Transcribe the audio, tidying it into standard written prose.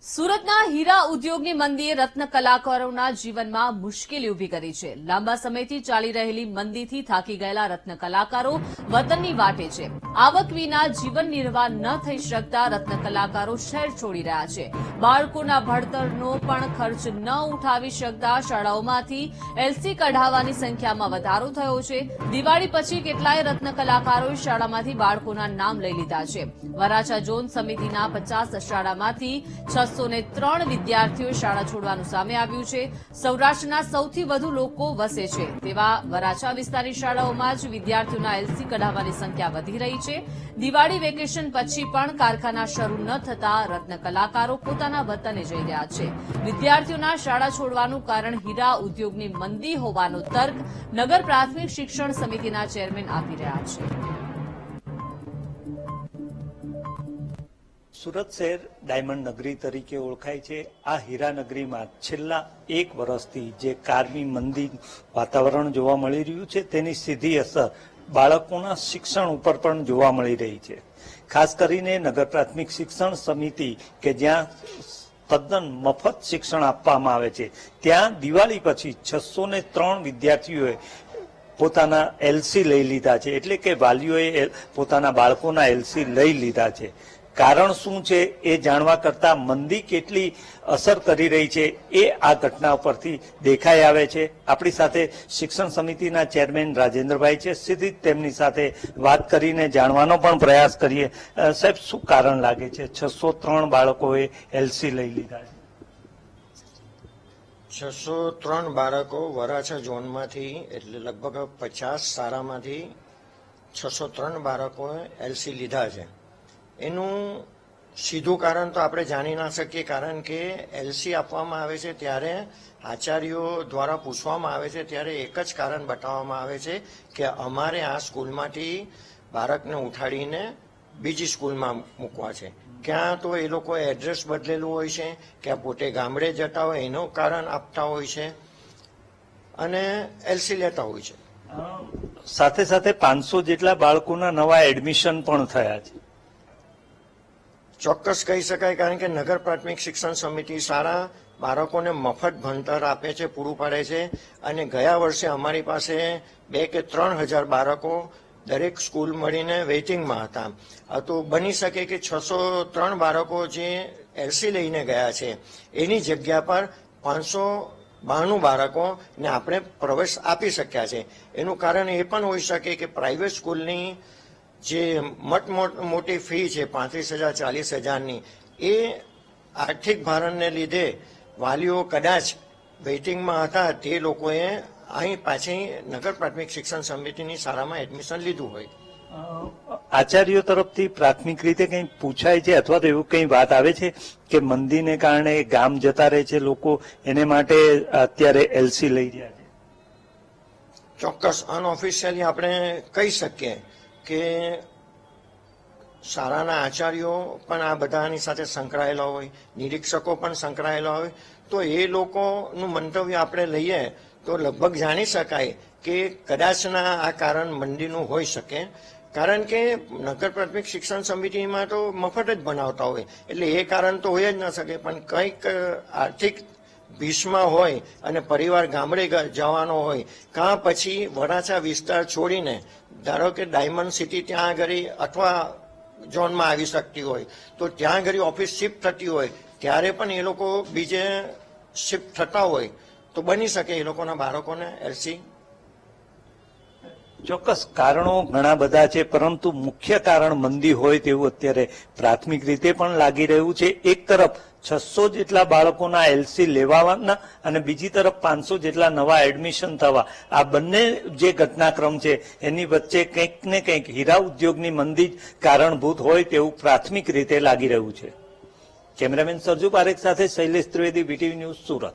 સુરતના હીરા ઉદ્યોગની મંદીએ રત્ન કલાકારોના જીવનમાં મુશ્કેલી ઉભી કરી છે। લાંબા સમયથી ચાલી રહેલી મંદીથી થાકી ગયેલા રત્ન કલાકારો વતનની વાટે છે। આવક વિના જીવન નિર્વાહ ન થઈ શકતા રત્ન કલાકારો શહેર છોડી રહ્યા છે। બાળકોના ભણતરનો પણ ખર્ચ ન ઉઠાવી શકતા શાળાઓમાંથી એલસી કઢાવવાની સંખ્યામાં વધારો થયો છે। દિવાળી પછી કેટલાય રત્ન કલાકારોએ શાળામાંથી બાળકોના નામ લઈ લીધા છે। વરાછા ઝોન સમિતિના 50 શાળામાંથી 603 વિદ્યાર્થીઓ શાળા છોડવાનું સામે આવ્યું છે। સૌરાષ્ટ્રના સૌથી વધુ લોકો વસે છે તેવા વરાછા વિસ્તારની શાળાઓમાં જ વિદ્યાર્થીઓના એલસી કઢાવવાની સંખ્યા વધી રહી છે। દિવાળી વેકેશન પછી પણ કારખાના શરૂ ન થતા રત્ન કલાકારો પોતાના વતને જઈ રહ્યા છે। વિદ્યાર્થીઓના શાળા છોડવાનું કારણ હીરા ઉદ્યોગની મંદી હોવાનો તર્ક નગર પ્રાથમિક શિક્ષણ સમિતિના ચેરમેન આપી રહ્યા છે। સુરત શહેર ડાયમંડ નગરી તરીકે ઓળખાય છે। આ હીરા નગરીમાં છેલ્લા 1 વર્ષથી જે કારની મંદી વાતાવરણ જોવા મળી રહ્યું છે તેની સીધી અસર બાળકોના શિક્ષણ ઉપર પણ જોવા મળી રહી છે। ખાસ કરીને નગર પ્રાથમિક શિક્ષણ સમિતિ કે જ્યાં તદ્દન મફત શિક્ષણ આપવામાં આવે છે ત્યાં દિવાળી પછી 603 વિદ્યાર્થીઓએ પોતાના એલસી લઈ લીધા છે, એટલે કે વાલીઓએ પોતાના બાળકોના એલસી લઈ લીધા છે। કારણ શું છે એ જાણવા કરતા મંદી કેટલી અસર કરી રહી છે એ આ ઘટના પરથી દેખાઈ આવે છે। આપણી સાથે શિક્ષણ સમિતિના ચેરમેન રાજેન્દ્રભાઈ છે, સીધી તેમની સાથે વાત કરીને જાણવાનો પણ પ્રયાસ કરીએ। સાહેબ, શું કારણ લાગે છે 603 બાળકોએ એલસી લઈ લીધા છે? 603 બાળકો વરાછા ઝોનમાંથી, એટલે લગભગ 50 શાળામાંથી 603 બાળકોએ એલસી લીધા છે। એનું સીધું કારણ તો આપણે જાણી ના શકીએ, કારણ કે એલસી આપવામાં આવે છે ત્યારે આચાર્યો દ્વારા પૂછવામાં આવે છે ત્યારે એક જ કારણ બતાવવામાં આવે છે કે અમારે આ સ્કૂલમાંથી બાળકને ઉઠાડીને બીજી સ્કૂલમાં મૂકવા છે। ક્યાં તો એ લોકોએ એડ્રેસ બદલેલું હોય છે, ક્યાં પોતે ગામડે જતા હોય એનું કારણ આપતા હોય છે અને એલસી લેતા હોય છે। સાથે સાથે 500 જેટલા બાળકોના નવા એડમિશન પણ થયા છે। ચોક્કસ કહી શકાય, કારણ કે નગર પ્રાથમિક શિક્ષણ સમિતિ શાળા બાળકોને મફત ભણતર આપે છે, પૂરું પાડે છે અને ગયા વર્ષે અમારી પાસે 2 કે 3 હજાર બાળકો દરેક સ્કૂલ મળીને વેઇટિંગમાં હતા। તો બની શકે કે 603 બાળકો જે એલસી લઈને ગયા છે એની જગ્યા પર 592 બાળકોને આપણે પ્રવેશ આપી શક્યા છે। એનું કારણ એ પણ હોઈ શકે કે પ્રાઇવેટ સ્કૂલની જે મોટી ફી છે 35,000 40,000ની, એ આર્થિક ભારણને લીધે વાલીઓ કદાચ વેઇટિંગમાં હતા, તે લોકોએ અહીં પાછી નગર પ્રાથમિક શિક્ષણ સમિતિની શાળામાં એડમિશન લીધું હોય। આચાર્યો તરફથી પ્રાથમિક રીતે કંઈ પૂછાય છે અથવા તો એવું કંઈ વાત આવે છે કે મંદીને કારણે ગામ જતા રહે છે લોકો, એને માટે અત્યારે એલસી લઈ રહ્યા છે? ચોક્કસ અનઓફિશિયલી આપણે કહી શકીએ કે શાળાના આચાર્યો પણ આ બધાની સાથે સંકળાયેલા હોય, નિરીક્ષકો પણ સંકળાયેલા હોય, તો એ લોકોનું મંતવ્ય આપણે લઈએ તો લગભગ જાણી શકાય કે કદાચના આ કારણ મંદીનું હોઈ શકે। કારણ કે નગર પ્રાથમિક શિક્ષણ સમિતિમાં તો મફત જ ભણાવતા હોય એટલે એ કારણ તો હોય જ ન શકે, પણ કંઈક આર્થિક ભીષમાં હોય અને પરિવાર ગામડે જવાનો હોય, કાં પછી વરાછા વિસ્તાર છોડીને ધારો કે ડાયમંડ સિટી ત્યાં આગળ અથવા ઝોનમાં આવી શકતી હોય તો ત્યાં આગળ ઓફિસ શિફ્ટ થતી હોય ત્યારે પણ એ લોકો બીજે શિફ્ટ થતા હોય તો બની શકે એ લોકોના બાળકોને એલસી। ચોક્કસ કારણો ઘણા બધા છે, પરંતુ મુખ્ય કારણ મંદી હોય તેવું અત્યારે પ્રાથમિક રીતે પણ લાગી રહ્યું છે। એક તરફ 600 જેટલા બાળકોના એલસી લેવાના અને બીજી તરફ 500 જેટલા નવા એડમિશન થવા, આ બંને જે ઘટનાક્રમ છે એની વચ્ચે કંઈક ને કંઈક હીરા ઉદ્યોગની મંદી જ કારણભૂત હોય તેવું પ્રાથમિક રીતે લાગી રહ્યું છે। કેમેરામેન સરજુ પારેખ સાથે શૈલેષ ત્રિવેદી, BTV ન્યૂઝ, સુરત।